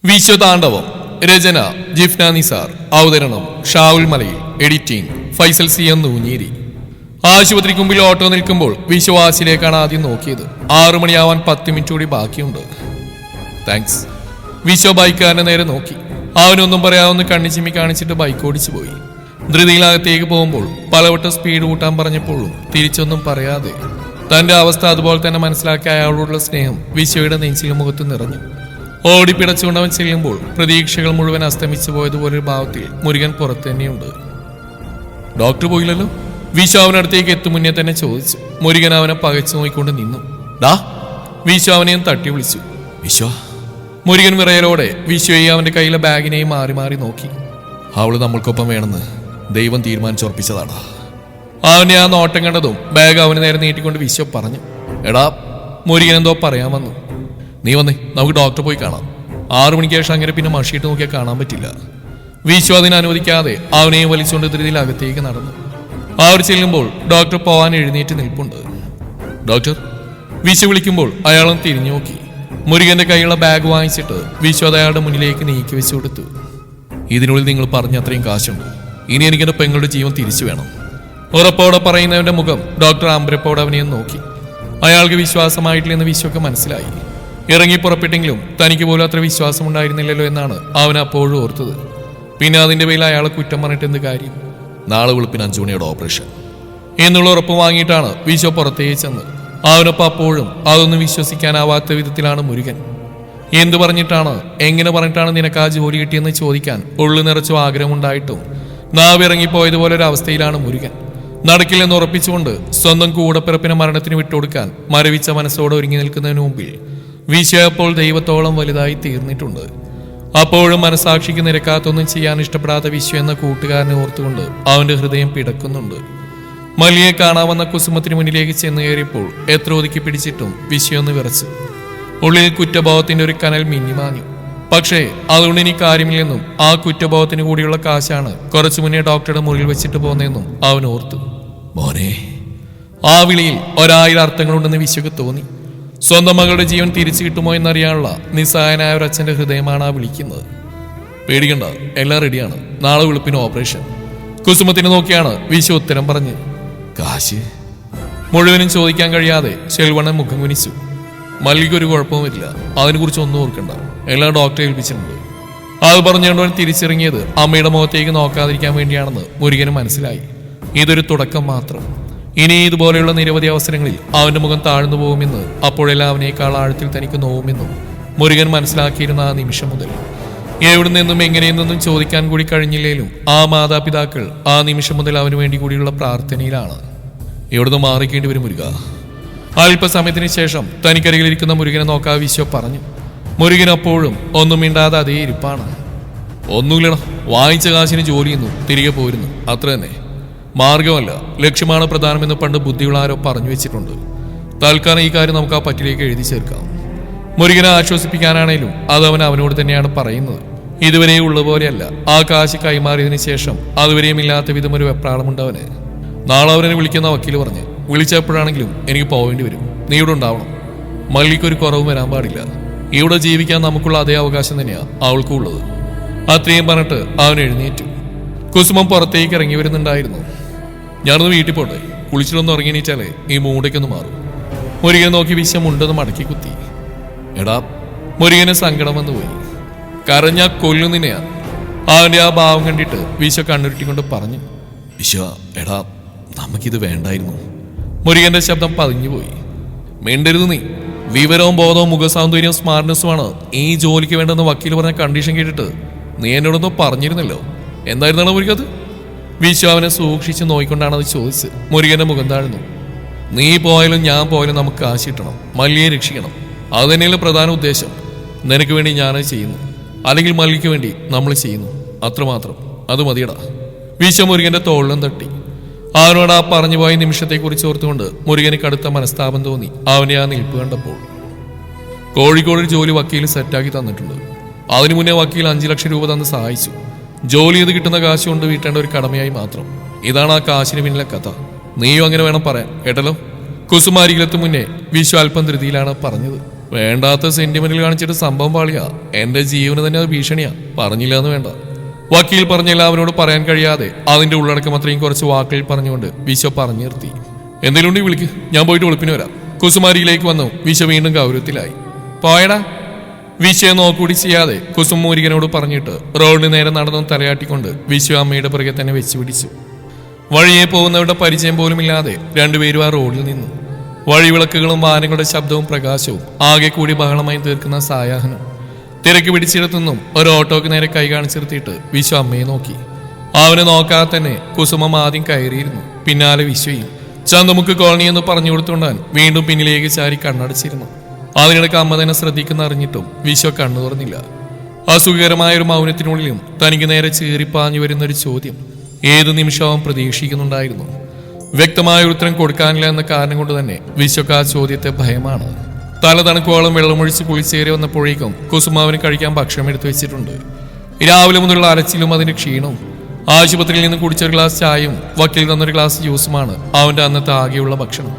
വിശ്വതാണ്ഡവം. രചന ജിഫ്ന നിസാർ. അവതരണം ഷാവുൽ മലയിൽ. Editing Faisal C M Nooncheri. ആശുപത്രിക്ക് മുമ്പിൽ ഓട്ടോ നിൽക്കുമ്പോൾ വിശ്വാസിലേക്കാണ് ആദ്യം നോക്കിയത്. 6 മണിയാവാൻ 10 മിനിറ്റ് കൂടി ബാക്കിയുണ്ട്. താങ്ക്സ്. വിശ്വ ബൈക്കാരനെ നേരെ നോക്കി. അവനൊന്നും പറയാവുന്ന കണ്ണിച്ചിമ്മി കാണിച്ചിട്ട് ബൈക്ക് ഓടിച്ചു പോയി. ധൃതിയിലകത്തേക്ക് പോകുമ്പോൾ പലവട്ടം സ്പീഡ് കൂട്ടാൻ പറഞ്ഞപ്പോഴും തിരിച്ചൊന്നും പറയാതെ തന്റെ അവസ്ഥ അതുപോലെ തന്നെ മനസ്സിലാക്കിയ അയാളോടുള്ള സ്നേഹം വിശ്വയുടെ നെഞ്ചിലും മുഖത്ത് നിറഞ്ഞു. ഓടിപ്പിടച്ചുകൊണ്ട് അവൻ ചെല്ലുമ്പോൾ പ്രതീക്ഷകൾ മുഴുവൻ അസ്തമിച്ചു പോയതുപോലൊരു ഭാവത്തിൽ മുരുകൻ പുറത്തു തന്നെയുണ്ട്. ഡോക്ടർ പോയില്ലല്ലോ? വിശ്വ അവനടുത്തേക്ക് എത്തും മുന്നേ തന്നെ ചോദിച്ചു. മുരുകൻ അവനെ പകച്ചു നോക്കിക്കൊണ്ട് നിന്നു. ഡാ! വിശ്വ അവനെയും തട്ടി വിളിച്ചു. വിശ്വ! മുരുകൻ വിറയലോടെ വിശ്വയെയും അവന്റെ കയ്യിലെ ബാഗിനെയും മാറി മാറി നോക്കി. അവള് നമ്മൾക്കൊപ്പം വേണമെന്ന് ദൈവം തീരുമാനിച്ചുറപ്പിച്ചതാടാ. അവനെ ആ നോട്ടം കണ്ടതും ബാഗ് അവന് നേരെ നീട്ടിക്കൊണ്ട് വിശ്വ പറഞ്ഞു. എടാ! മുരുകൻ എന്തോ പറയാൻ വന്നു. നീ വന്നേ, നമുക്ക് ഡോക്ടറെ പോയി കാണാം. 6 മണിക്ക് ശേഷം അങ്ങനെ പിന്നെ മഷിയിട്ട് നോക്കിയാൽ കാണാൻ പറ്റില്ല. വിശ്വ അതിനെ അനുവദിക്കാതെ അവനെയും വലിച്ചുകൊണ്ട് ധൃതിയിൽ അകത്തേക്ക് നടന്നു. അവർ ചെല്ലുമ്പോൾ ഡോക്ടർ പോവാൻ എഴുന്നേറ്റ് നിൽപ്പുണ്ട്. ഡോക്ടർ! വിശ്വ വിളിക്കുമ്പോൾ അയാളും തിരിഞ്ഞു നോക്കി. മുരുകന്റെ കൈയുള്ള ബാഗ് വാങ്ങിച്ചിട്ട് വിശ്വ അയാളുടെ മുന്നിലേക്ക് നീക്കി വെച്ചു കൊടുത്തു. ഇതിനുള്ളിൽ നിങ്ങൾ പറഞ്ഞ അത്രയും കാശുണ്ട്. ഇനി എനിക്കെന്റെ പെങ്ങളുടെ ജീവൻ തിരിച്ചു വേണം. ഉറപ്പോടെ പറയുന്നവന്റെ മുഖം ഡോക്ടർ അമ്പരപ്പോടെ അവനെയും നോക്കി. അയാൾക്ക് വിശ്വാസമായിട്ടില്ലെന്ന് വിശ്വക്ക് മനസ്സിലായി. ഇറങ്ങി പുറപ്പെട്ടെങ്കിലും തനിക്ക് പോലും അത്ര വിശ്വാസം ഉണ്ടായിരുന്നില്ലല്ലോ എന്നാണ് അവൻ അപ്പോഴും ഓർത്തത്. പിന്നെ അതിന്റെ പേരിൽ അയാളെ കുറ്റം പറഞ്ഞിട്ട് എന്ത് കാര്യം? നാളെ വെളുപ്പിന് 5 മണിയുടെ ഓപ്പറേഷൻ എന്നുള്ള ഉറപ്പ് വാങ്ങിയിട്ടാണ് വിശ്വ പുറത്തേക്ക് ചെന്ന്. അവനൊപ്പം അപ്പോഴും അതൊന്നും വിശ്വസിക്കാനാവാത്ത വിധത്തിലാണ് മുരുകൻ. എന്തു പറഞ്ഞിട്ടാണ്, എങ്ങനെ പറഞ്ഞിട്ടാണ് നിനക്ക് ആ ജോലി കിട്ടിയെന്ന് ചോദിക്കാൻ ഉള്ളു നിറച്ചു ആഗ്രഹമുണ്ടായിട്ടും നാവിറങ്ങിപ്പോയതുപോലെ ഒരു അവസ്ഥയിലാണ് മുരുകൻ. നടക്കില്ലെന്ന് ഉറപ്പിച്ചുകൊണ്ട് സ്വന്തം കൂടപ്പിറപ്പിനെ മരണത്തിന് വിട്ടുകൊടുക്കാൻ മരവിച്ച മനസ്സോടെ ഒരുങ്ങി നിൽക്കുന്നതിന് മുമ്പിൽ വിശ്വ അപ്പോൾ ദൈവത്തോളം വലുതായി തീർന്നിട്ടുണ്ട്. അപ്പോഴും മനസാക്ഷിക്ക് നിരക്കാത്തൊന്നും ചെയ്യാൻ ഇഷ്ടപ്പെടാത്ത വിശ്വ എന്ന കൂട്ടുകാരനെ ഓർത്തുകൊണ്ട് അവന്റെ ഹൃദയം പിടക്കുന്നുണ്ട്. മല്ലിയെ കാണാമെന്ന കുസുമത്തിന് മുന്നിലേക്ക് ചെന്ന് കയറിയപ്പോൾ എത്ര ഒതുക്കി പിടിച്ചിട്ടും വിശ്വയൊന്ന് വിറച്ചു. ഉള്ളിൽ കുറ്റബോധത്തിന്റെ ഒരു കനൽ മിന്നിമാഞ്ഞു. പക്ഷേ അതുകൊണ്ട് ഇനി കാര്യമില്ലെന്നും ആ കുറ്റബോധത്തിന് കൂടിയുള്ള കാശാണ് കുറച്ചു മുന്നേ ഡോക്ടറുടെ മുറിയിൽ വെച്ചിട്ട് പോന്നെന്നും അവൻ ഓർത്തു. മോനെ! ആ വിളിയിൽ 1000 അർത്ഥങ്ങളുണ്ടെന്ന് വിശ്വക്ക് തോന്നി. സ്വന്തം മകളുടെ ജീവൻ തിരിച്ചു കിട്ടുമോ എന്നറിയാനുള്ള നിസ്സഹായനായ ഒരു അച്ഛന്റെ ഹൃദയമാണ് ആ വിളിക്കുന്നത്. പേടിക്കണ്ട, എല്ലാം റെഡിയാണ്. നാളെ വെളുപ്പിന് ഓപ്പറേഷൻ. കുസുമത്തിനെ നോക്കിയാണ് വിശ്വ ഉത്തരം പറഞ്ഞ്. കാശ്? മുഴുവനും ചോദിക്കാൻ കഴിയാതെ ശെൽവണ്ണൻ മുഖം കുനിച്ചു. മല്ലിക്കൊരു കുഴപ്പവും വരില്ല, അതിനെക്കുറിച്ച് ഒന്നും ഓർക്കണ്ട. എല്ലാം ഡോക്ടറെ ഏൽപ്പിച്ചിട്ടുണ്ട്. അത് പറഞ്ഞുകൊണ്ട് തിരിച്ചിറങ്ങിയത് അമ്മയുടെ മുഖത്തേക്ക് നോക്കാതിരിക്കാൻ വേണ്ടിയാണെന്ന് മുരുകന് മനസ്സിലായി. ഇതൊരു തുടക്കം മാത്രം. ഇനി ഇതുപോലെയുള്ള നിരവധി അവസരങ്ങളിൽ അവന്റെ മുഖം താഴ്ന്നു പോകുമെന്ന്, അപ്പോഴെല്ലാം അവനേക്കാൾ ആഴത്തിൽ തനിക്ക് നോവുമെന്നും മുരുകൻ മനസ്സിലാക്കിയിരുന്ന ആ നിമിഷം മുതൽ എവിടെ നിന്നും എങ്ങനെയെന്നൊന്നും ചോദിക്കാൻ കൂടി കഴിഞ്ഞില്ലേലും ആ മാതാപിതാക്കൾ ആ നിമിഷം മുതൽ അവന് വേണ്ടി കൂടിയുള്ള പ്രാർത്ഥനയിലാണ്. എവിടുന്ന് മാറിക്കേണ്ടി വരും മുരുക? അല്പസമയത്തിന് ശേഷം തനിക്കരികിലിരിക്കുന്ന മുരുകനെ നോക്കാ വിശ്വ പറഞ്ഞു. മുരുകൻ അപ്പോഴും ഒന്നും മിണ്ടാതെ അതേ ഇരിപ്പാണ്. ഒന്നുമില്ലട, വാങ്ങിച്ച കാശിന് ജോലി ചെയ്യുന്നു, തിരികെ പോരുന്നു, അത്ര തന്നെ. മാർഗമല്ല, ലക്ഷ്യമാണ് പ്രധാനമെന്ന് പണ്ട് ബുദ്ധിയുള്ള ആരോ പറഞ്ഞു വെച്ചിട്ടുണ്ട്. തൽക്കാലം ഈ കാര്യം നമുക്ക് ആ പറ്റിലേക്ക് എഴുതി ചേർക്കാം. മുരുകനെ ആശ്വസിപ്പിക്കാനാണേലും അത് അവനോട് തന്നെയാണ് പറയുന്നത്. ഇതുവരെ ഉള്ള പോലെയല്ല. ആ കാശ് കൈമാറിയതിനു ശേഷം അതുവരെയും ഇല്ലാത്ത വിധം ഒരു വെപ്രാളമുണ്ടവന്. നാളെ അവനെ വിളിക്കുന്ന വക്കീൽ പറഞ്ഞ് വിളിച്ചപ്പോഴാണെങ്കിലും എനിക്ക് പോവേണ്ടി വരും. നീ ഇവിടെ ഉണ്ടാവണം. മല്ലിക്കൊരു കുറവും വരാൻ പാടില്ല. ഇവിടെ ജീവിക്കാൻ നമുക്കുള്ള അതേ അവകാശം തന്നെയാണ് അവൾക്കും ഉള്ളത്. അത്രയും പറഞ്ഞിട്ട് അവൻ എഴുന്നേറ്റു. കുസുമം പുറത്തേക്ക് ഇറങ്ങി വരുന്നുണ്ടായിരുന്നു. ഞാനൊന്ന് വീട്ടിൽ പോട്ടെ, കുളിച്ചിട്ടൊന്ന് ഇറങ്ങിണീച്ചാലേ ഈ മൂടയ്ക്കൊന്ന് മാറും. മുരുകനെ നോക്കി വിശ്വം ഉണ്ടെന്ന് മടക്കി കുത്തി. എടാ! മുരുകന് സങ്കടം വന്നു പോയി. കരഞ്ഞാ കൊല്ലുന്നിനെയാ. അവന്റെ ആ ഭാവം കണ്ടിട്ട് വിശ്വ കണ്ണുരുട്ടിക്കൊണ്ട് പറഞ്ഞു. വിശ്വ, എടാ, നമുക്കിത് വേണ്ടായിരുന്നു. മുരുകന്റെ ശബ്ദം പതിഞ്ഞുപോയി. മിണ്ടരുത് നീ. വിവരവും ബോധവും മുഖസൗന്ദര്യവും സ്മാർട്ട്നെസ്സുമാണ് ഈ ജോലിക്ക് വേണ്ടെന്ന് വക്കീൽ പറഞ്ഞ കണ്ടീഷൻ കേട്ടിട്ട് നീ എന്നോടൊന്നും പറഞ്ഞിരുന്നല്ലോ. എന്തായിരുന്നാണ് മുരുകത്? വിശ്വ അവനെ സൂക്ഷിച്ച് നോയിക്കൊണ്ടാണ് അത് ചോദിച്ചത്. മുരുകന്റെ മുഖം താഴ്ന്നു. നീ പോയാലും ഞാൻ പോയാലും നമുക്ക് കാശ് കിട്ടണം, മല്ലിയെ രക്ഷിക്കണം. അത് തന്നെയല്ലേ പ്രധാന ഉദ്ദേശം. നിനക്ക് വേണ്ടി ഞാനത് ചെയ്യുന്നു, അല്ലെങ്കിൽ മല്ലിക്ക് വേണ്ടി നമ്മൾ ചെയ്യുന്നു, അത്രമാത്രം. അത് മതിയടാ. വിശ്വ മുരുകന്റെ തോളിലും തട്ടി. അവനോട് ആ പറഞ്ഞു പോയ നിമിഷത്തെക്കുറിച്ച് ഓർത്തുകൊണ്ട് മുരുകന് കടുത്ത മനസ്താപം തോന്നി അവനെ ആ നിൽപ്പ് കണ്ടപ്പോൾ. കോഴിക്കോട് ജോലി വക്കീൽ സെറ്റാക്കി തന്നിട്ടുണ്ട്. അതിനു മുന്നേ വക്കീൽ 5 ലക്ഷം രൂപ തന്ന് സഹായിച്ചു. ജോലി ചെയ്ത് കിട്ടുന്ന കാശ് കൊണ്ട് വീട്ടേണ്ട ഒരു കടമയായി മാത്രം. ഇതാണ് ആ കാശിന് പിന്നിലെ കഥ. നീയും അങ്ങനെ വേണം പറയാൻ, കേട്ടല്ലോ? കുസുമാരികളെത്തു മുന്നേ വിശ്വ അല്പം ധൃതിയിലാണ് പറഞ്ഞത്. വേണ്ടാത്ത സെന്റിമെന്റിൽ കാണിച്ചിട്ട് സംഭവം പാളിയാ. എന്റെ ജീവന് തന്നെ അത് ഭീഷണിയാ. പറഞ്ഞില്ല എന്ന് വേണ്ട. വക്കീൽ പറഞ്ഞില്ല അവനോട് പറയാൻ കഴിയാതെ അതിന്റെ ഉള്ളടക്കം അത്രയും കുറച്ച് വാക്കുകൾ പറഞ്ഞുകൊണ്ട് വിശ്വ പറഞ്ഞു നിർത്തി. എന്തെങ്കിലും ഉണ്ടെങ്കിൽ വിളിക്ക്, ഞാൻ പോയിട്ട് വെളുപ്പിന് വരാം. കുസുമാരിയിലേക്ക് വന്നു വിശ്വ വീണ്ടും ഗൗരവത്തിലായി. പോയടാ. വിശ്വയെ നോക്കൂടി ചെയ്യാതെ കുസും മൂരികനോട് പറഞ്ഞിട്ട് റോഡിന് നേരെ നടന്നു തലയാട്ടിക്കൊണ്ട് വിശ്വ അമ്മയുടെ പുറകെ തന്നെ വെച്ചു പിടിച്ചു. വഴിയെ പോകുന്നവരുടെ പരിചയം പോലുമില്ലാതെ രണ്ടുപേരും ആ റോഡിൽ നിന്നു. വഴിവിളക്കുകളും വാഹനങ്ങളുടെ ശബ്ദവും പ്രകാശവും ആകെ കൂടി ബഹളമായി തീർക്കുന്ന സായാഹനം. തിരക്ക് പിടിച്ചിടത്തുനിന്നും ഒരു ഓട്ടോക്ക് നേരെ കൈ കാണിച്ചിർത്തിയിട്ട് വിശ്വ അമ്മയെ നോക്കി. അവനെ നോക്കാതെ തന്നെ കുസുമം ആദ്യം കയറിയിരുന്നു. പിന്നാലെ വിശ്വയും. ചന്തമുക്ക് കോളനി എന്ന് പറഞ്ഞു കൊടുത്തുകൊണ്ടാൻ വീണ്ടും പിന്നിലേക്ക് ചാരി കണ്ണടച്ചിരുന്നു. അതിനിടയ്ക്ക് അമ്മ തന്നെ ശ്രദ്ധിക്കുന്ന അറിഞ്ഞിട്ടും വിശ്വ കണ്ണു തുറന്നില്ല. അസുഖകരമായ ഒരു മൗനത്തിനുള്ളിലും തനിക്ക് നേരെ ചീറിപ്പാഞ്ഞു വരുന്ന ഒരു ചോദ്യം ഏതു നിമിഷവും പ്രതീക്ഷിക്കുന്നുണ്ടായിരുന്നു. വ്യക്തമായ ഉത്തരം കൊടുക്കാനില്ല എന്ന കാരണം കൊണ്ട് തന്നെ വിശ്വക്ക് ആ ചോദ്യത്തെ ഭയമാണ്. തല തണുക്കോളം വെള്ളമൊഴിച്ച് കുളിച്ചേറി വന്നപ്പോഴേക്കും കുസുമാവിന് കഴിക്കാൻ ഭക്ഷണം എടുത്തു വെച്ചിട്ടുണ്ട്. രാവിലെ മുതലുള്ള അരച്ചിലും അതിന്റെ ക്ഷീണവും. ആശുപത്രിയിൽ നിന്ന് കുടിച്ചൊരു ഗ്ലാസ് ചായയും വക്കീൽ തന്നൊരു ഗ്ലാസ് ജ്യൂസുമാണ് അവന്റെ അന്നത്തെ ആകെയുള്ള ഭക്ഷണം.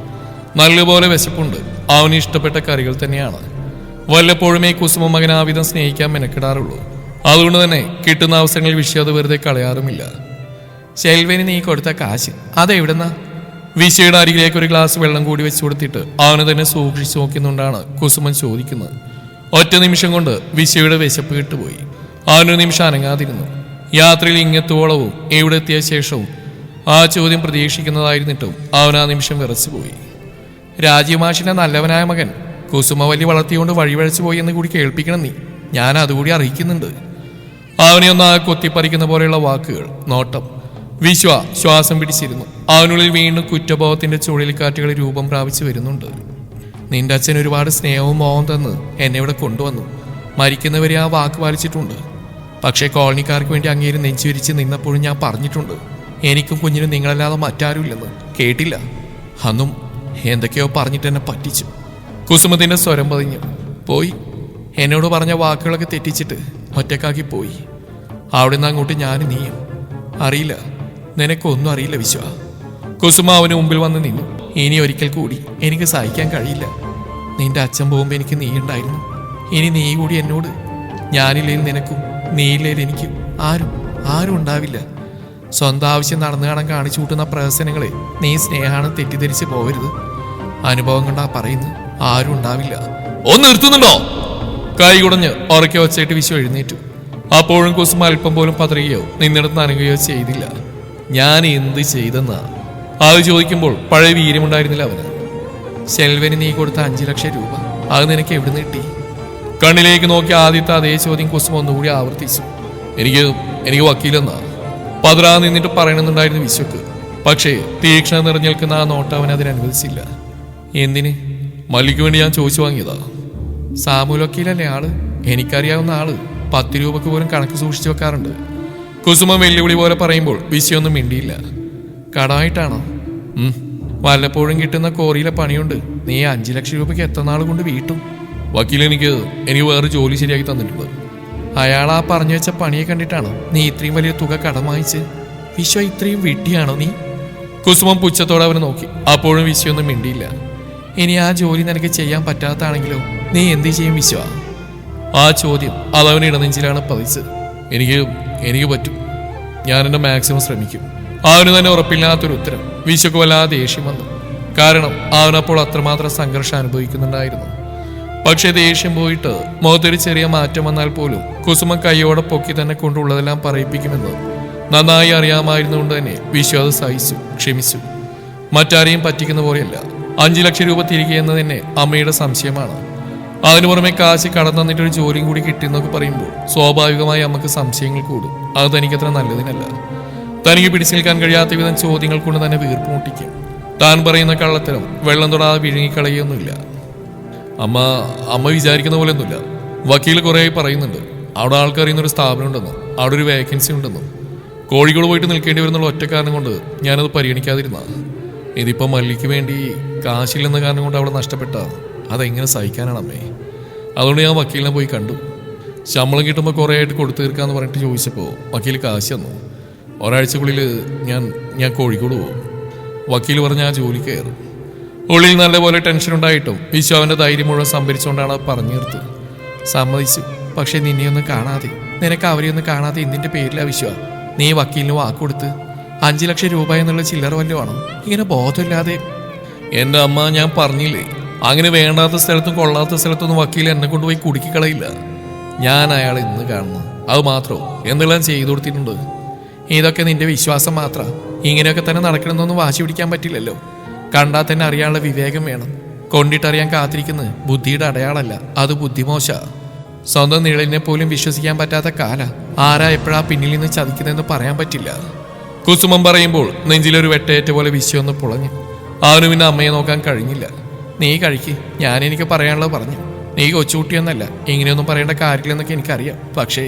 നല്ലപോലെ വിശപ്പുണ്ട്. അവന് ഇഷ്ടപ്പെട്ട കറികൾ തന്നെയാണ്. വല്ലപ്പോഴുമേ കുസുമ മകനാവിധം സ്നേഹിക്കാൻ മെനക്കെടാറുള്ളൂ. അതുകൊണ്ട് തന്നെ കിട്ടുന്ന അവസരങ്ങളിൽ വിശ്വ അത് വെറുതെ കളയാറുമില്ല. ശെൽവന് നീ കൊടുത്ത കാശ് അതെവിടുന്നാ? വിശ്വയുടെ അരികിലേക്ക് ഒരു ഗ്ലാസ് വെള്ളം കൂടി വെച്ചു കൊടുത്തിട്ട് അവന് തന്നെ സൂക്ഷിച്ചു നോക്കുന്നുണ്ടാണ് കുസുമൻ ചോദിക്കുന്നത്. ഒറ്റ നിമിഷം കൊണ്ട് വിശ്വയുടെ വിശപ്പ് കിട്ടുപോയി. അവനൊരു നിമിഷം അനങ്ങാതിരുന്നു. യാത്രയിൽ ഇങ്ങത്തോളവും എവിടെ എത്തിയ ശേഷവും ആ ചോദ്യം പ്രതീക്ഷിക്കുന്നതായിരുന്നിട്ടും അവൻ ആ നിമിഷം വിറച്ചുപോയി. രാജീവ് മാഷിന്റെ നല്ലവനായ മകൻ കുസുമ വലിയ വളർത്തിയോണ്ട് വഴിവഴച്ചു പോയി എന്ന് കൂടി കേൾപ്പിക്കണം നീ. ഞാൻ അതുകൂടി അറിയിക്കുന്നുണ്ട്. അവനെ ഒന്ന് ആ കൊത്തിപ്പറിക്കുന്ന പോലെയുള്ള വാക്കുകൾ, നോട്ടം. വിശ്വ ശ്വാസം പിടിച്ചിരുന്നു. അവനുള്ളിൽ വീണ്ടും കുറ്റബോധത്തിന്റെ ചുഴലിക്കാറ്റുകൾ രൂപം പ്രാപിച്ചു വരുന്നുണ്ട്. നിന്റെ അച്ഛൻ ഒരുപാട് സ്നേഹവും മോഹം തന്ന് എന്നെ ഇവിടെ കൊണ്ടുവന്നു. മരിക്കുന്നവരെ ആ വാക്ക് പാലിച്ചിട്ടുണ്ട്. പക്ഷേ കോളനിക്കാർക്ക് വേണ്ടി അങ്ങേര് നെഞ്ചുവിരിച്ച് നിന്നപ്പോഴും ഞാൻ പറഞ്ഞിട്ടുണ്ട്, എനിക്കും കുഞ്ഞിനും നിങ്ങളല്ലാതെ മറ്റാരുമില്ലെന്ന്. കേട്ടില്ല. അന്നും എന്തൊക്കെയോ പറഞ്ഞിട്ട് എന്നെ പറ്റിച്ചു. കുസുമത്തിന്റെ സ്വരം പതിഞ്ഞു. പോയി. എന്നോട് പറഞ്ഞ വാക്കുകളൊക്കെ തെറ്റിച്ചിട്ട് ഒറ്റക്കാക്കി പോയി. അവിടെ നിന്ന് അങ്ങോട്ട് ഞാനും നീയും. അറിയില്ല, നിനക്കൊന്നും അറിയില്ല വിശ്വ. കുസുമ അവന് മുമ്പിൽ വന്ന് നിന്നു. ഇനി ഒരിക്കൽ കൂടി എനിക്ക് സഹിക്കാൻ കഴിയില്ല. നിന്റെ അച്ഛൻ പോകുമ്പോൾ എനിക്ക് നീ ഉണ്ടായിരുന്നു. ഇനി നീ കൂടി എന്നോട്. ഞാനില്ലേൽ നിനക്കും നീയില്ലേൽ എനിക്കും ആരും ഉണ്ടാവില്ല. സ്വന്തം ആവശ്യം നടന്നു കാണാൻ കാണിച്ചു കൂട്ടുന്ന പ്രഹസനങ്ങളെ നീ സ്നേഹാണ് തെറ്റിദ്ധരിച്ച് പോകരുത്. അനുഭവം കൊണ്ടാ പറയുന്നു, ആരും ഉണ്ടാവില്ല. ഒന്ന് നിർത്തുന്നുണ്ടോ? കൈ കുടഞ്ഞ് ഉറക്കെ വച്ചായിട്ട് വിശ്വ എഴുന്നേറ്റു. അപ്പോഴും കുസുമ അല്പം പോലും പതറുകയോ നിന്നിടത്ത് നനയുകയോ ചെയ്തില്ല. ഞാൻ എന്ത് ചെയ്തെന്നാ അത് ചോദിക്കുമ്പോൾ പഴയ വീര്യമുണ്ടായിരുന്നില്ല അവന്. ശെൽവന് നീ കൊടുത്ത 5 ലക്ഷം രൂപ അത് നിനക്ക് എവിടുന്ന് കിട്ടി? കണ്ണിലേക്ക് നോക്കി ആദ്യത്തെ അതേ ചോദ്യം കുസുമ ഒന്നുകൂടി ആവർത്തിച്ചു. എനിക്ക് വക്കീലെന്നാ പതറാ നിന്നിട്ട് പറയണമെന്നുണ്ടായിരുന്നു വിശ്വക്ക്. പക്ഷേ തീക്ഷ്ണ നിറഞ്ഞു നിൽക്കുന്ന ആ നോട്ടം അവൻ അതിനനുവദിച്ചില്ല. എന്തിന്? മല്ലിക്ക് വേണ്ടി ഞാൻ ചോദിച്ചു വാങ്ങിയതാ. സാമൂലൊക്കീലല്ലേ ആള്? എനിക്കറിയാവുന്ന ആള് 10 രൂപക്ക് പോലും കണക്ക് സൂക്ഷിച്ചു വെക്കാറുണ്ട്. കുസുമ വെല്ലുവിളി പോലെ പറയുമ്പോൾ വിശ്വയൊന്നും മിണ്ടിയില്ല. കടമായിട്ടാണോ? വല്ലപ്പോഴും കിട്ടുന്ന കോറിയിലെ പണിയുണ്ട്. നീ 5 ലക്ഷം രൂപയ്ക്ക് എത്ര നാൾ കൊണ്ട് വീട്ടും? വക്കീൽ എനിക്ക് വേറെ ജോലി ശരിയാക്കി തന്നിട്ടുണ്ട്. അയാൾ ആ പറഞ്ഞു വെച്ച പണിയെ കണ്ടിട്ടാണോ നീ ഇത്രയും വലിയ തുക കടം വാങ്ങിച്ച്? വിശ്വ ഇത്രയും വിട്ടിയാണോ നീ? കുസുമം പുച്ഛത്തോടെ അവനെ നോക്കി. അപ്പോഴും വിശ്വയൊന്നും മിണ്ടിയില്ല. ഇനി ആ ജോലി നിനക്ക് ചെയ്യാൻ പറ്റാത്താണെങ്കിലോ നീ എന്ത് ചെയ്യും വിശ്വ? ആ ചോദ്യം അതവന് ഇടനെഞ്ചിലാണ് പതിച്ചത്. എനിക്ക് പറ്റും. ഞാൻ എൻ്റെ മാക്സിമം ശ്രമിക്കും. അവന് തന്നെ ഉറപ്പില്ലാത്തൊരു ഉത്തരം. വിശ്വക്ക് വല്ലാതെ ദേഷ്യം വന്നു. കാരണം അവനപ്പോൾ അത്രമാത്രം സംഘർഷം അനുഭവിക്കുന്നുണ്ടായിരുന്നു. പക്ഷെ ദേഷ്യം പോയിട്ട് മുഖത്തൊരു ചെറിയ മാറ്റം വന്നാൽ പോലും കുസുമ കൈയോടെ പൊക്കി തന്നെ കൊണ്ടുള്ളതെല്ലാം പറയിപ്പിക്കുമെന്ന് നന്നായി അറിയാമായിരുന്നുകൊണ്ട് തന്നെ വിശ്വ അത് സഹിച്ചു, ക്ഷമിച്ചു. മറ്റാരെയും പറ്റിക്കുന്ന പോലെയല്ല. 5 ലക്ഷം രൂപ തിരികെ എന്ന് തന്നെ അമ്മയുടെ സംശയമാണ്. അതിനു പുറമെ കാശ് കടന്നു തന്നിട്ടൊരു ജോലിയും കൂടി കിട്ടിയെന്നൊക്കെ പറയുമ്പോൾ സ്വാഭാവികമായി അമ്മക്ക് സംശയങ്ങൾ കൂടും. അത് തനിക്കത്ര നല്ലതിനല്ല. തനിക്ക് പിടിച്ചു നിൽക്കാൻ കഴിയാത്ത വിധം ചോദ്യങ്ങൾ കൊണ്ട് തന്നെ വീർപ്പ് മുട്ടിക്കും. താൻ പറയുന്ന കള്ളത്തരം വെള്ളം തൊടാതെ വിഴുങ്ങിക്കളയൊന്നുമില്ല. അമ്മ വിചാരിക്കുന്ന പോലെ ഒന്നുമില്ല. വക്കീൽ കുറേ പറയുന്നുണ്ട് അവിടെ ആൾക്കറിയുന്നൊരു സ്ഥാപനം ഉണ്ടെന്നും അവിടെ ഒരു വേക്കൻസി ഉണ്ടെന്നും. കോഴിക്കോട് പോയിട്ട് നിൽക്കേണ്ടി വരുന്നുള്ള ഒറ്റ കാരണം കൊണ്ട് ഞാനത് പരിഗണിക്കാതിരുന്ന. ഇതിപ്പോൾ മല്ലിക്ക് വേണ്ടി കാശില്ലെന്ന കാരണം കൊണ്ട് അവിടെ നഷ്ടപ്പെട്ട അതെങ്ങനെ സഹിക്കാനാണ് അമ്മേ? അതുകൊണ്ട് ഞാൻ വക്കീലിനെ പോയി കണ്ടു. ശമ്പളം കിട്ടുമ്പോൾ കുറേ ആയിട്ട് കൊടുത്തു തീർക്കാമെന്ന് പറഞ്ഞിട്ട് ചോദിച്ചപ്പോൾ വക്കീൽ കാശ് തന്നു. ഒരാഴ്ചക്കുള്ളിൽ ഞാൻ കോഴിക്കോട് പോകും. വക്കീൽ പറഞ്ഞ ആ ജോലി കയറും. ഉള്ളിൽ നല്ലപോലെ ടെൻഷൻ ഉണ്ടായിട്ടും വിശ്വ അവന്റെ ധൈര്യം മുഴുവൻ സംഭരിച്ചുകൊണ്ടാണ് പറഞ്ഞു നിർത്തത്. സമ്മതിച്ചു, പക്ഷെ നിന്നെയൊന്നും കാണാതെ, നിനക്ക് അവരെയൊന്നും കാണാതെ എന്തിന്റെ പേരിലാ വിശ്വ നീ വക്കീലിന് വാക്കുകൊടുത്ത്? 5 ലക്ഷം രൂപ എന്നുള്ള ചില്ലറ വല്ലതും ആണോ? ഇങ്ങനെ ബോധമില്ലാതെ. എന്റെ അമ്മ, ഞാൻ പറഞ്ഞില്ലേ, അങ്ങനെ വേണ്ടാത്ത സ്ഥലത്തും കൊള്ളാത്ത സ്ഥലത്തൊന്നും വക്കീൽ എന്നെ കൊണ്ടുപോയി കുടുക്കിക്കളയില്ല. ഞാൻ അയാളെ ഇന്ന് കാണുന്നു, അത് മാത്രമോ എന്തെല്ലാം ചെയ്തു കൊടുത്തിട്ടുണ്ട്. ഇതൊക്കെ നിന്റെ വിശ്വാസം മാത്രം. ഇങ്ങനെയൊക്കെ തന്നെ നടക്കണമെന്നൊന്നും വാശി പിടിക്കാൻ പറ്റില്ലല്ലോ. കണ്ടാൽ തന്നെ അറിയാനുള്ള വിവേകം വേണം. കൊണ്ടിട്ടറിയാൻ കാത്തിരിക്കുന്നത് ബുദ്ധിയുടെ അടയാളല്ല, അത് ബുദ്ധിമോശ. സ്വന്തം നിഴലിനെ പോലും വിശ്വസിക്കാൻ പറ്റാത്ത കാല ആരാ എപ്പോഴാ പിന്നിൽ നിന്ന് ചതിക്കുന്നതെന്ന് പറയാൻ പറ്റില്ല. കുസുമം പറയുമ്പോൾ നെഞ്ചിലൊരു വെട്ടേറ്റ പോലെ വിശ്വന്ന് പുളഞ്ഞു. അവന് പിന്നെ അമ്മയെ നോക്കാൻ കഴിഞ്ഞില്ല. നീ കഴിക്ക്, ഞാൻ എനിക്ക് പറയാനുള്ളത് പറഞ്ഞു. നീ കൊച്ചുകുട്ടിയൊന്നല്ല, ഇങ്ങനെയൊന്നും പറയേണ്ട കാര്യമില്ലെന്നൊക്കെ എനിക്കറിയാം. പക്ഷേ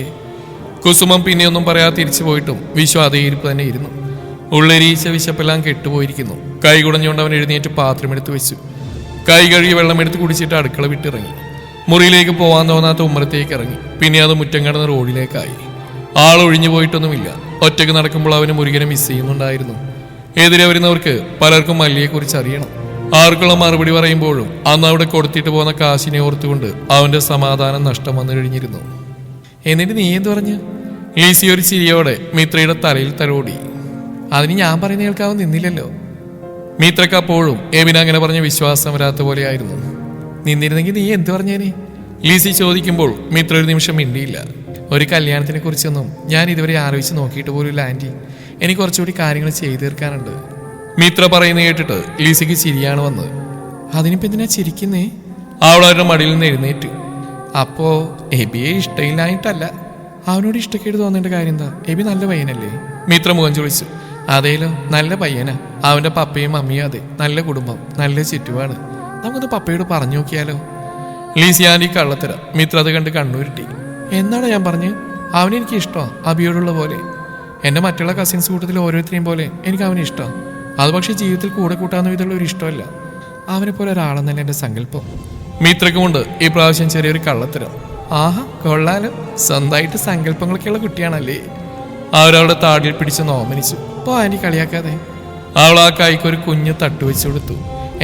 കുസുമം പിന്നെയൊന്നും പറയാതെ തിരിച്ചു പോയിട്ടും വിശ്വ അതേ ഇരിപ്പ് തന്നെ ഇരുന്നു. ഉള്ളെരീച്ച വിശപ്പെല്ലാം കെട്ടുപോയിരിക്കുന്നു. കൈ കുടഞ്ഞുകൊണ്ട് അവൻ എഴുന്നേറ്റ് പാത്രമെടുത്ത് വെച്ചു. കൈ കഴുകി വെള്ളമെടുത്ത് കുടിച്ചിട്ട് അടുക്കള വിട്ടിറങ്ങി. മുറിയിലേക്ക് പോകാൻ തോന്നാത്ത ഉമ്മറത്തേക്ക് ഇറങ്ങി. പിന്നെ അത് മുറ്റം കടന്ന് റോഡിലേക്കായി. ആളൊഴിഞ്ഞു പോയിട്ടൊന്നുമില്ല. ഒറ്റയ്ക്ക് നടക്കുമ്പോൾ അവന് മുരുകനെ മിസ് ചെയ്യുന്നുണ്ടായിരുന്നു. എതിരെ വരുന്നവർക്ക് പലർക്കും മല്ലിയെക്കുറിച്ച് അറിയണം. ആർക്കുള്ള മറുപടി പറയുമ്പോഴും അന്ന് അവിടെ കൊടുത്തിട്ട് പോകുന്ന കാശിനെ ഓർത്തുകൊണ്ട് അവന്റെ സമാധാനം നഷ്ടം വന്നു കഴിഞ്ഞിരുന്നു. എന്നിട്ട് നീ എന്ത് പറഞ്ഞു? ലീസി ഒരു ചിരിയോടെ മിത്രയുടെ തലയിൽ തലോടി. അതിന് ഞാൻ പറയുന്ന കേൾക്കാവും നിന്നില്ലല്ലോ. മിത്രക്ക് അപ്പോഴും എബിൻ അങ്ങനെ പറഞ്ഞ വിശ്വാസം വരാത്ത പോലെയായിരുന്നു. നിന്നിരുന്നെങ്കിൽ നീ എന്ത് പറഞ്ഞേനെ? ലീസി ചോദിക്കുമ്പോൾ മിത്ര ഒരു നിമിഷം മിണ്ടിയില്ല. ഒരു കല്യാണത്തിനെ കുറിച്ചൊന്നും ഞാൻ ഇതുവരെ ആലോചിച്ച് നോക്കിയിട്ട് പോലുമില്ല ആന്റി. എനിക്ക് കുറച്ചുകൂടി കാര്യങ്ങൾ ചെയ്തു തീർക്കാനുണ്ട്. മിത്ര പറയുന്ന കേട്ടിട്ട് ലീസിക്ക് ചിരിയാണ് വന്നത്. അതിനിപ്പോ എന്തിനാ ചിരിക്കുന്നേ? അവളവരുടെ മടിയിൽ നിന്ന് എഴുന്നേറ്റു. അപ്പോ എബിയെ ഇഷ്ടമില്ലായിട്ടല്ല, അവനോട് ഇഷ്ടക്കേട് തോന്നേണ്ട കാര്യം എന്താ? എബി നല്ല പയ്യനല്ലേ? മിത്ര മുഖം ചൊളിച്ചു. അതേലോ, നല്ല പയ്യനാ. അവന്റെ പപ്പയും മമ്മിയും അതെ, നല്ല കുടുംബം, നല്ല ചുറ്റുപാട്. നമുക്കൊന്ന് പപ്പയോട് പറഞ്ഞു നോക്കിയാലോ? ലീസി ആന്റി കള്ളത്തരം. മിത്ര അത് കണ്ട് കണ്ണൂരിട്ടി. എന്നാണ് ഞാൻ പറഞ്ഞു? അവനെനിക്ക് ഇഷ്ടമാണ്, അബിയോടുള്ള പോലെ. എന്റെ മറ്റുള്ള കസിൻസ് കൂട്ടത്തിൽ ഓരോരുത്തരെയും പോലെ എനിക്ക് അവനെ ഇഷ്ടമാണ്. അത് പക്ഷേ ജീവിതത്തിൽ കൂടെ കൂട്ടാവുന്ന വിധമുള്ള ഒരു ഇഷ്ടമല്ല. അവനെ പോലെ ഒരാളെന്നല്ല എന്റെ സങ്കല്പം. മിത്രക്കുമുണ്ട് ഈ പ്രാവശ്യം ചെറിയൊരു കള്ളത്തരം. ആഹാ, കൊള്ളാലോ, സ്വന്തമായിട്ട് സങ്കല്പങ്ങളൊക്കെയുള്ള കുട്ടിയാണല്ലേ. അവരവളുടെ താടിയിൽ പിടിച്ച് നോമനിച്ചു. പോ ആന്റി, കളിയാക്കാതെ. അവൾ ആ കൈക്കൊരു കുഞ്ഞ് തട്ടുവെച്ചു കൊടുത്തു.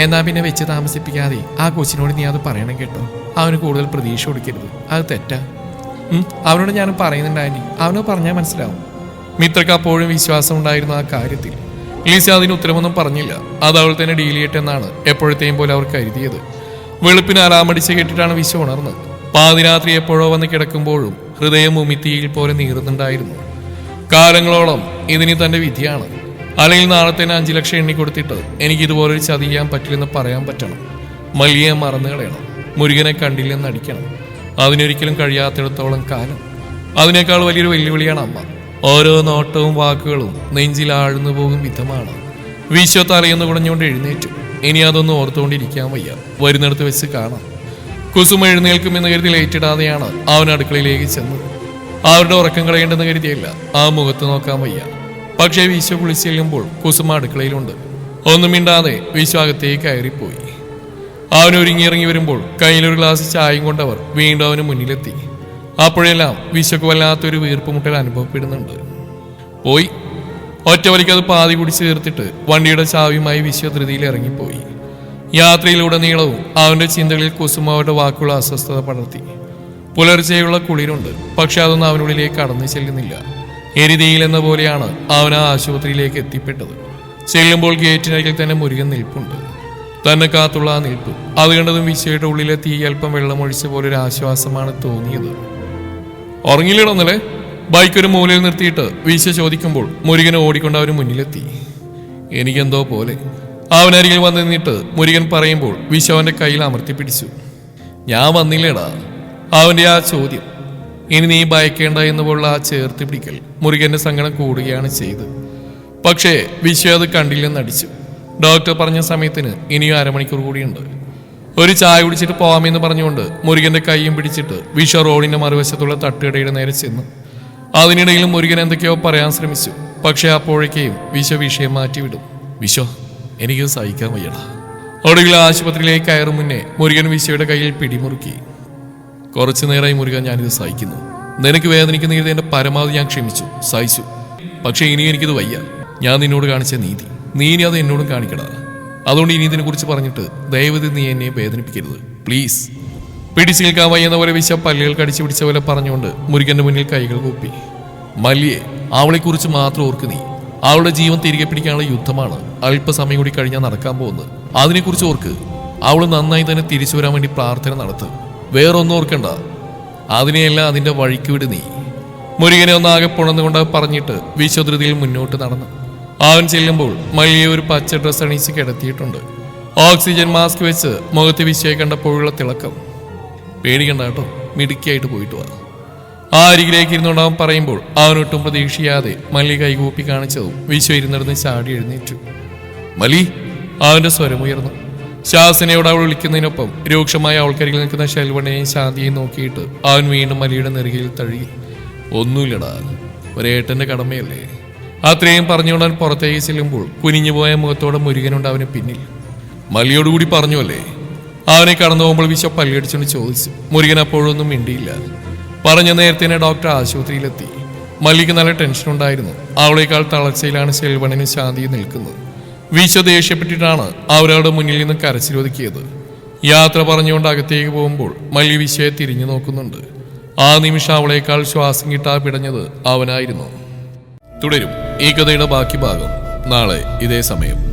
എന്നാ പിന്നെ വെച്ച് താമസിപ്പിക്കാതെ ആ കൊച്ചിനോട് നീ അത് പറയണം കേട്ടോ. അവന് കൂടുതൽ പ്രതീക്ഷ കൊടുക്കരുത്, അത് തെറ്റാ. അവനോട് ഞാൻ പറയുന്നുണ്ട് ആന്റി, അവനോട് പറഞ്ഞാൽ മനസ്സിലാവും. മിത്രക്ക് അപ്പോഴും വിശ്വാസം ഉണ്ടായിരുന്നു ആ കാര്യത്തിൽ. ലീസി അതിന് ഉത്തരമൊന്നും പറഞ്ഞില്ല. അത് അവൾ തന്നെ ഡീൽ ചെയ്യട്ടെന്നാണ് എപ്പോഴത്തെയും പോലെ അവർ കരുതിയത്. വെളുപ്പിന് അലാമടിച്ച് കേട്ടിട്ടാണ് വിശ്വ ഉണർന്നത്. പാതിരാത്രി എപ്പോഴോ വന്ന് കിടക്കുമ്പോഴും ഹൃദയം ഉമിത്തിയിൽ പോലെ നീറുന്നുണ്ടായിരുന്നു. കാലങ്ങളോളം ഇതിന് തന്റെ വിധിയാണ്. അല്ലെങ്കിൽ നാളെ തന്നെ 5 ലക്ഷം എണ്ണി കൊടുത്തിട്ട് എനിക്ക് ഇതുപോലൊരു ചതി ചെയ്യാൻ പറ്റില്ലെന്ന് പറയാൻ പറ്റണം. മല്ലിയെ മറന്നു കളയണം, മുരുകനെ കണ്ടില്ലെന്ന് അടിക്കണം. അതിനൊരിക്കലും കഴിയാത്തിടത്തോളം കാലം. അതിനേക്കാൾ വലിയൊരു വെല്ലുവിളിയാണ് അമ്മ. ഓരോ നോട്ടവും വാക്കുകളും നെഞ്ചിൽ ആഴ്ന്നു പോകും വിധമാണ്. വിശ്വ തലയൊന്ന് കുടഞ്ഞുകൊണ്ട് എഴുന്നേറ്റു. ഇനി അതൊന്നും ഓർത്തുകൊണ്ടിരിക്കാൻ വയ്യ, വരുന്നിടത്ത് വെച്ച് കാണാം. കുസുമ എഴുന്നേൽക്കുമെന്ന് കരുതി ലേറ്റിടാതെയാണ് അവൻ അടുക്കളയിലേക്ക് ചെന്നത്. അവരുടെ ഉറക്കം കളയേണ്ടെന്ന് കരുതിയല്ല, ആ മുഖത്ത് നോക്കാൻ വയ്യ. പക്ഷേ വിശ്വ കുളിച്ച് ചെല്ലുമ്പോൾ കുസുമ അടുക്കളയിലുണ്ട്. ഒന്നും മിണ്ടാതെ വിശ്വ അകത്തേക്ക് കയറിപ്പോയി. അവൻ ഒരുങ്ങിയിറങ്ങി വരുമ്പോൾ കയ്യിലൊരു ഗ്ലാസ് ചായയും കൊണ്ടവർ വീണ്ടും അവന് മുന്നിലെത്തി. അപ്പോഴെല്ലാം വിശ്വക്ക് വല്ലാത്തൊരു വീർപ്പുമുട്ടൽ അനുഭവപ്പെടുന്നുണ്ട്. പോയി ഒറ്റ വലിക്കത് പാതി കുടിച്ച് തീർത്തിട്ട് വണ്ടിയുടെ ചാവിയുമായി വിശ്വ ധൃതിയിൽ ഇറങ്ങിപ്പോയി. യാത്രയിലുടനീളവും അവന്റെ ചിന്തകളിൽ കുസുമാവയുടെ വാക്കുള്ള അസ്വസ്ഥത പടർത്തി. പുലർച്ചെയുള്ള കുളിരുണ്ട്, പക്ഷെ അതൊന്നും അവനുള്ളിലേക്ക് കടന്നു ചെല്ലുന്നില്ല. എരിതയിലെന്ന പോലെയാണ് അവൻ ആ ആശുപത്രിയിലേക്ക് എത്തിപ്പെട്ടത്. ചെല്ലുമ്പോൾ ഗേറ്റിനരികിൽ തന്നെ മുരുകൻ നിൽപ്പുണ്ട്. തന്നെ കാത്തുള്ള ആ നിൽപ്പ് അത് കണ്ടതും വിശ്വയുടെ ഉള്ളിലെ തീ അല്പം വെള്ളമൊഴിച്ച പോലൊരു ആശ്വാസമാണ് തോന്നിയത്. ഉറങ്ങിയില്ലടൊന്നല്ലേ? ബൈക്ക് ഒരു മൂലയിൽ നിർത്തിയിട്ട് വിശ്വ ചോദിക്കുമ്പോൾ മുരുകൻ ഓടിക്കൊണ്ട് അവന് മുന്നിലെത്തി. എനിക്കെന്തോ പോലെ. അവനരികിൽ വന്ന് നിന്നിട്ട് മുരുകൻ പറയുമ്പോൾ വിശ്വ അവന്റെ കയ്യിൽ അമർത്തി പിടിച്ചു. ഞാൻ വന്നില്ലേടാ? അവന്റെ ആ ചോദ്യം. ഇനി നീ ഭയക്കേണ്ട എന്നുപോലുള്ള ആ ചേർത്ത് പിടിക്കൽ മുരുകന്റെ സങ്കടം കൂടുകയാണ് ചെയ്ത്. പക്ഷേ വിശ്വ അത് കണ്ടില്ലെന്നടിച്ചു. ഡോക്ടർ പറഞ്ഞ സമയത്തിന് ഇനിയും 1/2 മണിക്കൂർ കൂടിയുണ്ട്. ഒരു ചായ കുടിച്ചിട്ട് പോവാമെന്ന് പറഞ്ഞുകൊണ്ട് മുരുകന്റെ കൈയും പിടിച്ചിട്ട് വിശ്വ റോഡിന്റെ മറുവശത്തുള്ള തട്ടുകടയുടെ നേരെ ചെന്നു. അതിനിടയിലും മുരുകൻ എന്തൊക്കെയോ പറയാൻ ശ്രമിച്ചു. പക്ഷെ അപ്പോഴേക്കും വിശ്വ വിഷയം മാറ്റിവിടും. വിശ്വ, എനിക്ക് സഹിക്കാൻ വയ്യടാ. ഒടുവിൽ ആശുപത്രിയിലേക്ക് കയറും മുന്നേ മുരുകൻ വിശ്വയുടെ കയ്യിൽ പിടിമുറുക്കി. കുറച്ചു നേരമായി മുരുകൻ, ഞാനിത് സഹിക്കുന്നു. നിനക്ക് വേദനിക്കുന്ന ഇത് എന്റെ പരമാവധി ഞാൻ ക്ഷമിച്ചു, സഹിച്ചു. പക്ഷെ ഇനി എനിക്കിത് വയ്യ. ഞാൻ നിന്നോട് കാണിച്ച നീതി നീ ഇനി അത് എന്നോടും കാണിക്കടാ. അതുകൊണ്ട് ഇനി ഇതിനെക്കുറിച്ച് പറഞ്ഞിട്ട് ദയവതി നീ എന്നെ വേദനിപ്പിക്കരുത് പ്ലീസ്. പിടിച്ചു നിൽക്കാൻ വയ്യുന്ന പോലെ വിശ പല്ലുകൾ കടിച്ചു പിടിച്ച പോലെ പറഞ്ഞുകൊണ്ട് മുരുകന്റെ മുന്നിൽ കൈകൾ കൂപ്പി. മല്ലിയെ, അവളെക്കുറിച്ച് മാത്രം ഓർക്ക് നീ. അവളുടെ ജീവൻ തിരികെ പിടിക്കാനുള്ള യുദ്ധമാണ് അല്പസമയം കൂടി കഴിഞ്ഞാൽ നടക്കാൻ പോകുന്നത്. അതിനെക്കുറിച്ച് ഓർക്ക്. അവൾ നന്നായി തന്നെ തിരിച്ചു വരാൻ വേണ്ടി പ്രാർത്ഥന നടത്തും. വേറൊന്നും ഓർക്കണ്ട. അതിനെയെല്ലാം അതിന്റെ വഴിക്ക് വിട് നീ. മുരുകനെ ഒന്നാകെ പുണർന്നുകൊണ്ട് പറഞ്ഞിട്ട് വിശ്വധൃതിയിൽ മുന്നോട്ട് നടന്നു. അവൻ ചെല്ലുമ്പോൾ മല്ലിയെ ഒരു പച്ച ഡ്രസ് അണിയിച്ച് കിടത്തിയിട്ടുണ്ട്. ഓക്സിജൻ മാസ്ക് വെച്ച് മുഖത്ത് വിശ്വയെ കണ്ടപ്പോഴുള്ള തിളക്കം. പേടിക്കണ്ട കേട്ടോ, മിടുക്കിയായിട്ട് പോയിട്ട് വാ. ആ അരികിലേക്ക് ഇരുന്നുണ്ടാവും പറയുമ്പോൾ അവനൊട്ടും പ്രതീക്ഷിയാതെ മല്ലി കൈകൂപ്പി കാണിച്ചതും വിശ്വ ഇരുന്നിടന്ന് ചാടി എഴുന്നേറ്റു. മലി, അവന്റെ സ്വരമുയർന്നു. ശാസനയോട് അവൾ വിളിക്കുന്നതിനൊപ്പം രൂക്ഷമായ അവൾക്കരികിൽ നിൽക്കുന്ന ശെൽവണിനെയും ശാന്തിയെയും നോക്കിയിട്ട് അവൻ വീണ്ടും മലിയുടെ നെറുകയിൽ തഴുകി. ഒന്നുമില്ലടാ, ഒരേട്ടന്റെ കടമയല്ലേ. അത്രയും പറഞ്ഞുകൊണ്ട് അവൻ പുറത്തേക്ക് ചെല്ലുമ്പോൾ കുനിഞ്ഞുപോയ മുഖത്തോടെ മുരുകനുണ്ട് അവന് പിന്നിൽ. മല്ലിയോടുകൂടി പറഞ്ഞു അല്ലേ? അവനെ കടന്നു പോകുമ്പോൾ വിശ്വ പല്ലിയടിച്ചുകൊണ്ട് ചോദിച്ചു. മുരുകൻ അപ്പോഴൊന്നും മിണ്ടിയില്ല. പറഞ്ഞ നേരത്തെ ഡോക്ടർ ആശുപത്രിയിലെത്തി. മല്ലിക്ക് നല്ല ടെൻഷൻ ഉണ്ടായിരുന്നു. അവളേക്കാൾ തളർച്ചയിലാണ് ശെൽവണിനും ശാന്തിയും നിൽക്കുന്നത്. വിശ്വ ദേഷ്യപ്പെട്ടിട്ടാണ് അവരവരുടെ മുന്നിൽ നിന്ന് കരച്ചിലൊതുക്കിയത്. യാത്ര പറഞ്ഞുകൊണ്ട് അകത്തേക്ക് പോകുമ്പോൾ മല്ലി വിശ്വയെ തിരിഞ്ഞു നോക്കുന്നുണ്ട്. ആ നിമിഷം അവളേക്കാൾ ശ്വാസം കിട്ടാതെ പിടഞ്ഞത് അവനായിരുന്നു. തുടരും ഈ കഥയുടെ ബാക്കി ഭാഗം നാളെ ഇതേ സമയം.